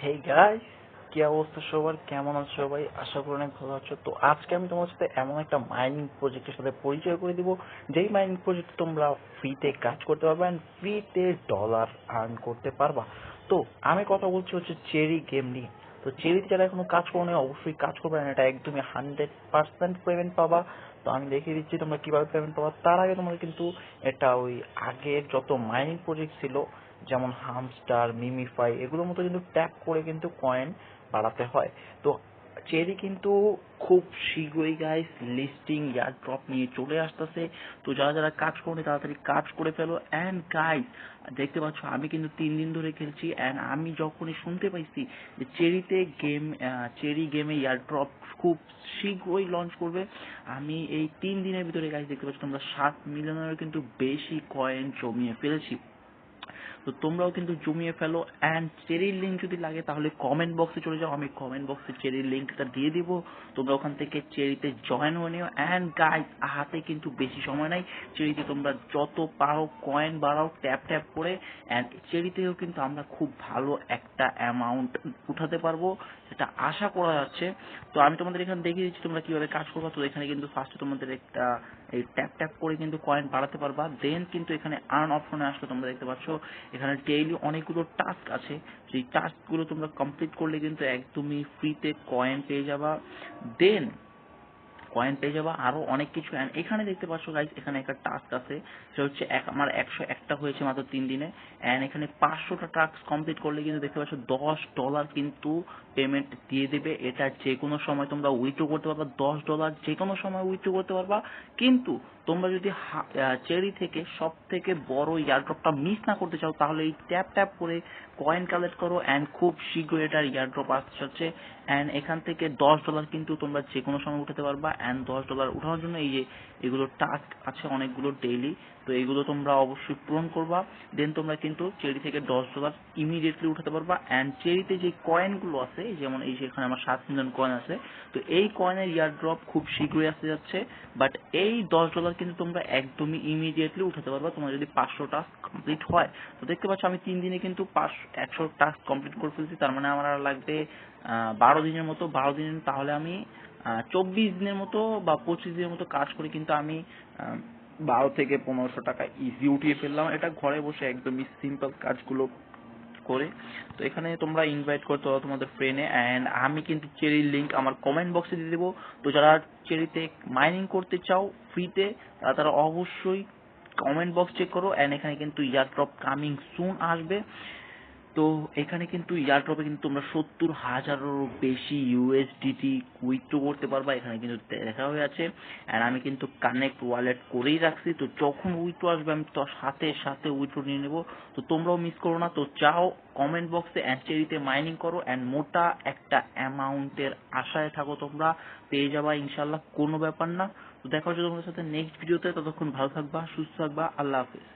Hey guys, কি অবস্থা সবার? কেমন আছো সবাই? আশা করি অনেক ভালো আছো। তো আজকে আমি তোমার সাথে এমন একটা মাইনিং প্রজেক্টের সাথে পরিচয় করে দিব, যেই মাইনিং প্রজেক্ট তোমরা ফ্রিতে কাজ করতে পারবে এন্ড ফ্রিতে ডলার আর্ন করতে পারবা। তো আমি কথা বলছি হচ্ছে চেরি গেম নিয়ে। তো চেরিতে যারা এখনো কাজ করো না, অবশ্যই কাজ করবে, না এটা একদমই 100% পেমেন্ট পাবা। তো আমি দেখিয়ে দিচ্ছি তোমরা কিভাবে পেমেন্ট পাবা। তার আগে তোমাদের কিন্তু এটা ওই আগের যত মাইনিং প্রজেক্ট ছিল, যেমন হামস্টার, মিমিফাই, এগুলোর মতো কিন্তু ট্যাপ করে কিন্তু কয়েন বাড়াতে হয়। তো চেরি কিন্তু খুব শীঘ্রই গাইস লিস্টিং ইয়ার ড্রপ নিয়ে চলে আসতেছে। তো যারা যারা কাজ করবে তাড়াতাড়ি কাজ করে ফেলো। অ্যান্ড গাইস, দেখতে পাচ্ছ আমি কিন্তু 3 দিন ধরে খেলছি, অ্যান্ড আমি যখনই শুনতে পাইছি যে চেরি গেমে ইয়ার ড্রপ খুব শীঘ্রই লঞ্চ করবে, আমি এই 3 দিনের ভিতরে গাইস দেখতে পাচ্ছ তোমরা 7 মিলিয়নেরও কিন্তু বেশি কয়েন জমিয়ে ফেলেছি। তো তোমরাও কিন্তু জমিয়ে ফেলো। অ্যান্ড চেরির লিঙ্ক যদি লাগে তাহলে কমেন্ট বক্সে চলে যাও, আমি কমেন্ট বক্সে চেরির লিঙ্কটা দিয়ে দিব। তোমরা ওখান থেকে চেরিতে জয়েন হয়ে নিও। অ্যান্ড গাইস, হাতে কিন্তু বেশি সময় নাই। চেরিতে তোমরা যত পারো কয়েন বাড়াও ট্যাপ ট্যাপ করে। অ্যান্ড চেরিতেও কিন্তু আমরা খুব ভালো একটা অ্যামাউন্ট উঠাতে পারবো, সেটা আশা করা যাচ্ছে। তো আমি তোমাদের এখানে দেখিয়ে দিচ্ছি তোমরা কিভাবে কাজ করবা। তো এখানে কিন্তু ফার্স্টে তোমাদের একটা এই ট্যাপ ট্যাপ করে কিন্তু কয়েন বাড়াতে পারবা। দেন কিন্তু এখানে আর্ন অপশনে আসলে তোমরা দেখতে পাচ্ছ এখানে ডেইলি অনেকগুলো টাস্ক আছে। সেই টাস্কগুলো তোমরা কমপ্লিট করলে কিন্তু একদমই ফ্রিতে কয়েন পেয়ে যাবা। দেন কয়েন পেয়ে যাবা আরো অনেক কিছু। And এখানে দেখতে পাচ্ছ গাইস, এখানে একটা টাস্ক আছে, সেটা হচ্ছে আমার 101টা হয়েছে মাত্র 3 দিনে। এন্ড এখানে 500টা টাস্ক কমপ্লিট করলে কিন্তু দেখতে পাচ্ছ $10 কিন্তু পেমেন্ট দিয়ে দেবে। এটা যে কোনো সময় তোমরা উইথড্র করতে পারবা, $10 যে কোনো সময় উইথড্র করতে পারবা। কিন্তু তোমরা যদি চেরি থেকে সব থেকে বড় ইয়ারড্রপটা মিস না করতে চাও, তাহলে এই ট্যাপ ট্যাপ করে কয়েন কালেক্ট করো। অ্যান্ড খুব শীঘ্রই এটার ইয়ারড্রপ আসতে হচ্ছে। অ্যান্ড এখান থেকে $10 কিন্তু তোমরা যে কোনো সময় উঠাতে পারবা। অ্যান্ড $10 উঠানোর জন্য এই যে এগুলো টাস্ক আছে অনেকগুলো ডেইলি, তো এগুলো তোমরা অবশ্যই পূরণ করবা। দেন তোমরা কিন্তু চেরি থেকে $10 ইমিডিয়েটলি উঠাতে পারবা। অ্যান্ড চেরিতে যে কয়েনগুলো আছে, যেমন এই যে এখানে আমার 7 মিলিয়ন কয়েন আছে, তো এই কয়েনের ইয়ারড্রপ খুব শীঘ্রই আসতে যাচ্ছে। বাট এই $10 কিন্তু তোমরা একদমই ইমিডিয়েটলি উঠাতে পারবা তোমার যদি 500 টাস্ক কমপ্লিট হয়। তো দেখতে পাচ্ছ আমি 3 দিনে কিন্তু 100 টাস্ক কমপ্লিট করে ফেলছি। তার মানে আমার আর লাগবে 12 দিনের মতো। 12 দিন তাহলে আমি 24 দিনের মতো বা 25 দিনের মতো কাজ করে কিন্তু আমি 12 থেকে 1500 টাকা ইজি উঠিয়ে ফেললাম, এটা ঘরে বসে একদমই সিম্পল কাজগুলো করে। তো এখানে তোমরা ইনভাইট করতে পারো তোমাদের ফ্রেন্ডে। অ্যান্ড আমি কিন্তু চেরির লিংক আমার কমেন্ট বক্সে দিয়ে দেবো। তো যারা চেরিতে মাইনিং করতে চাও ফ্রিতে, তারা অবশ্যই কমেন্ট বক্স চেক করো। অ্যান্ড এখানে কিন্তু ইয়ারড্রপ কামিং সুন আসবে। তো এখানে কিন্তু ইয়ারড্রপে কিন্তু তোমরা 70,000-এরও বেশি ইউএসডিটি উইথড্র করতে পারবা, এখানে কিন্তু দেখা হয়ে আছে। আর আমি কিন্তু কানেক্ট ওয়ালেট করেই রাখছি, তো যখন উইথড্র আসবে আমি তো সাথে সাথে উইথড্র নিয়ে নেবো। তো তোমরাও মিস করো না। তো যাও কমেন্ট বক্সে চেরিতে মাইনিং করো, অ্যান্ড মোটা একটা অ্যামাউন্টের আশায় থাকো, তোমরা পেয়ে যাবা ইনশাল্লাহ, কোনো ব্যাপার না। তো দেখা হচ্ছে তোমাদের সাথে নেক্সট ভিডিওতে। ততক্ষণ ভালো থাকবা, সুস্থ থাকবা, আল্লাহ হাফিজ।